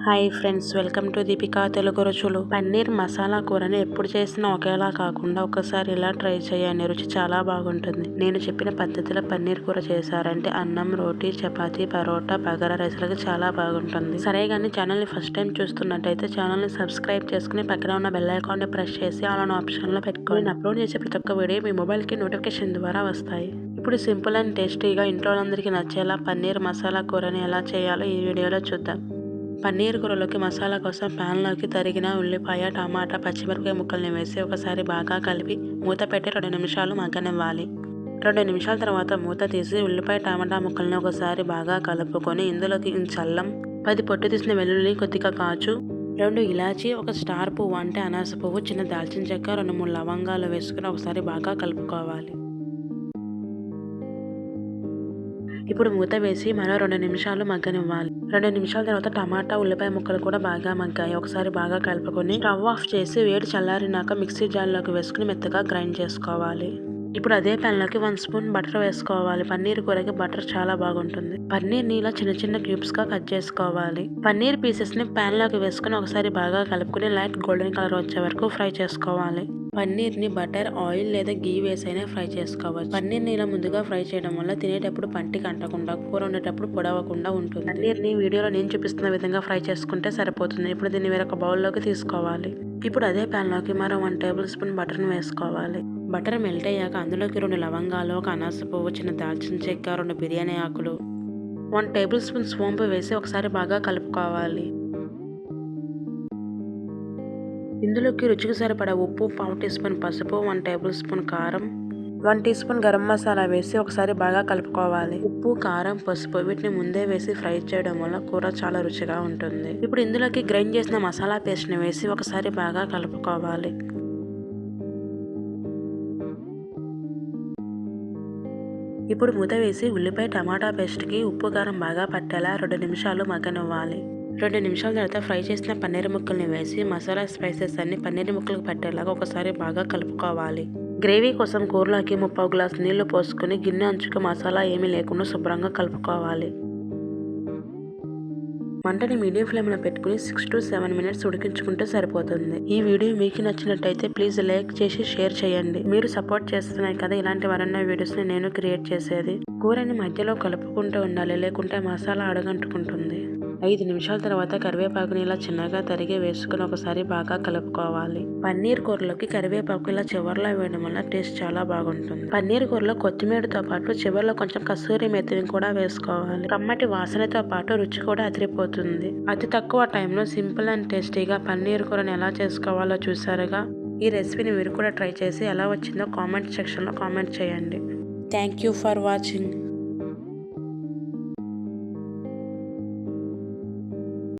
Hi friends, welcome to Deepika Telugu రుచులు. పన్నీర్ మసాలా కూరని ఎప్పుడు చేసినా ఒకేలా కాకుండా ఒకసారి ఇలా ట్రై చేయండి. రుచి చాలా బాగుంటుంది. నేను చెప్పిన పద్ధతిలో పన్నీర్ కూర చేశారంటే అన్నం, రోటీ, చపాతీ, పరోటా, బగారా రైస్లకి చాలా బాగుంటుంది. సరే కానీ ఛానల్ని ఫస్ట్ టైం చూస్తున్నట్టయితే ఛానల్ని సబ్స్క్రైబ్ చేసుకుని పక్కన ఉన్న బెల్ ఐకాన్ని ప్రెస్ చేసి ఆల్ ఆప్షన్లో పెట్టుకోండి. నేను అప్లోడ్ చేసే ప్రతి ఒక్క వీడియో మీ మొబైల్కి నోటిఫికేషన్ ద్వారా వస్తాయి. ఇప్పుడు సింపుల్ అండ్ టేస్టీగా ఇంట్లో అందరికీ నచ్చేలా పన్నీర్ మసాలా కూరని ఎలా చేయాలో ఈ వీడియోలో చూద్దాం. పన్నీర్ కూరలోకి మసాలా కోసం ప్యాన్లోకి తరిగిన ఉల్లిపాయ, టమాటా, పచ్చిమిరపకాయ ముక్కల్ని వేసి ఒకసారి బాగా కలిపి మూత పెట్టి 2 నిమిషాలు మగ్గనివ్వాలి. 2 నిమిషాల తర్వాత మూత తీసి ఉల్లిపాయ, టమాటా ముక్కల్ని ఒకసారి బాగా కలుపుకొని ఇందులోకి ఇంచు అల్లం, 10 పొట్టు తీసిన వెల్లుల్లి, కొద్దిగా కాజు, 2 ఇలాచి, 1 స్టార్ పువ్వు అంటే అనాస పువ్వు, చిన్న దాల్చిన చెక్క, 2-3 లవంగాలు వేసుకుని ఒకసారి బాగా కలుపుకోవాలి. ఇప్పుడు మూత వేసి మరో 2 నిమిషాలు మగ్గనివ్వాలి. 2 నిమిషాల తర్వాత టమాటా, ఉల్లిపాయ ముక్కలు కూడా బాగా మగ్గాయి. ఒకసారి బాగా కలుపుకొని స్టవ్ ఆఫ్ చేసి వేడి చల్లారినాక మిక్సీ జార్లోకి వేసుకుని మెత్తగా గ్రైండ్ చేసుకోవాలి. ఇప్పుడు అదే ప్యాన్లోకి 1 స్పూన్ బటర్ వేసుకోవాలి. పన్నీర్ కూరకి బటర్ చాలా బాగుంటుంది. పన్నీర్ని ఇలా చిన్న చిన్న క్యూబ్స్ గా కట్ చేసుకోవాలి. పన్నీర్ పీసెస్ ని ప్యాన్లోకి వేసుకుని ఒకసారి బాగా కలుపుకుని లైట్ గోల్డెన్ కలర్ వచ్చే వరకు ఫ్రై చేసుకోవాలి. పన్నీర్ని బటర్, ఆయిల్ లేదా గీ వేసైనా ఫ్రై చేసుకోవచ్చు. పన్నీర్ని ఇలా ముందుగా ఫ్రై చేయడం వల్ల తినేటప్పుడు పంటికి అంటకుండా, కూర వండేటప్పుడు పొడవకుండా ఉంటుంది. పన్నీర్ని వీడియోలో నేను చూపిస్తున్న విధంగా ఫ్రై చేసుకుంటే సరిపోతుంది. ఇప్పుడు దీన్ని వేరొక బౌల్లోకి తీసుకోవాలి. ఇప్పుడు అదే ప్యాన్లోకి మరో 1 టేబుల్ స్పూన్ బటర్ని వేసుకోవాలి. బటర్ మెల్ట్ అయ్యాక అందులోకి 2 లవంగాలు, 1 అనాస పువ్వు, చిన్న దాల్చిన చెక్క, 2 బిర్యానీ ఆకులు, 1 టేబుల్ స్పూన్ సోంపు వేసి ఒకసారి బాగా కలుపుకోవాలి. ఇందులోకి రుచికి సరిపడా ఉప్పు, 1/2 టీ స్పూన్ పసుపు, 1 టేబుల్ స్పూన్ కారం, 1 టీ స్పూన్ గరం మసాలా వేసి ఒకసారి బాగా కలుపుకోవాలి. ఉప్పు, కారం, పసుపు వీటిని ముందే వేసి ఫ్రై చేయడం వల్ల కూర చాలా రుచిగా ఉంటుంది. ఇప్పుడు ఇందులోకి గ్రైండ్ చేసిన మసాలా పేస్ట్ని వేసి ఒకసారి బాగా కలుపుకోవాలి. ఇప్పుడు మూత వేసి ఉల్లిపాయ, టమాటా పేస్ట్కి ఉప్పు, కారం బాగా పట్టేలా 2 నిమిషాలు మగ్గనివ్వాలి. 2 నిమిషాల తర్వాత ఫ్రై చేసిన పన్నీర్ ముక్కల్ని వేసి మసాలా స్పైసెస్ అన్ని పన్నీర్ ముక్కలకు పట్టేలాగా ఒకసారి బాగా కలుపుకోవాలి. గ్రేవీ కోసం కూరలోకి 3/4 గ్లాసు నీళ్లు పోసుకుని గిన్నె అంచుకు మసాలా ఏమీ లేకుండా శుభ్రంగా కలుపుకోవాలి. మంటని మీడియం ఫ్లేమ్లో పెట్టుకుని 6 to 7 మినిట్స్ ఉడికించుకుంటే సరిపోతుంది. ఈ వీడియో మీకు నచ్చినట్టయితే ప్లీజ్ లైక్ చేసి షేర్ చేయండి. మీరు సపోర్ట్ చేస్తున్నాయి కదా ఇలాంటి మరిన్ని వీడియోస్ని నేను క్రియేట్ చేసేది. కూరని మధ్యలో కలుపుకుంటూ ఉండాలి, లేకుంటే మసాలా అడుగంటుకుంటుంది. 5 నిమిషాల తర్వాత కరివేపాకుని ఇలా చిన్నగా తరిగి వేసుకుని ఒకసారి బాగా కలుపుకోవాలి. పన్నీర్ కూరలోకి కరివేపాకు ఇలా చివర్లో వేయడం వల్ల టేస్ట్ చాలా బాగుంటుంది. పన్నీర్ కూరలో కొత్తిమీరతో పాటు చివర్లో కొంచెం కస్తూరి మెత్తిని కూడా వేసుకోవాలి. కమ్మటి వాసనతో పాటు రుచి కూడా అదిరిపోతుంది. అతి తక్కువ టైంలో సింపుల్ అండ్ టేస్టీగా పన్నీర్ కూరని ఎలా చేసుకోవాలో చూసారుగా. ఈ రెసిపీని మీరు కూడా ట్రై చేసి ఎలా వచ్చిందో కామెంట్ సెక్షన్లో కామెంట్ చేయండి. Thank you for watching.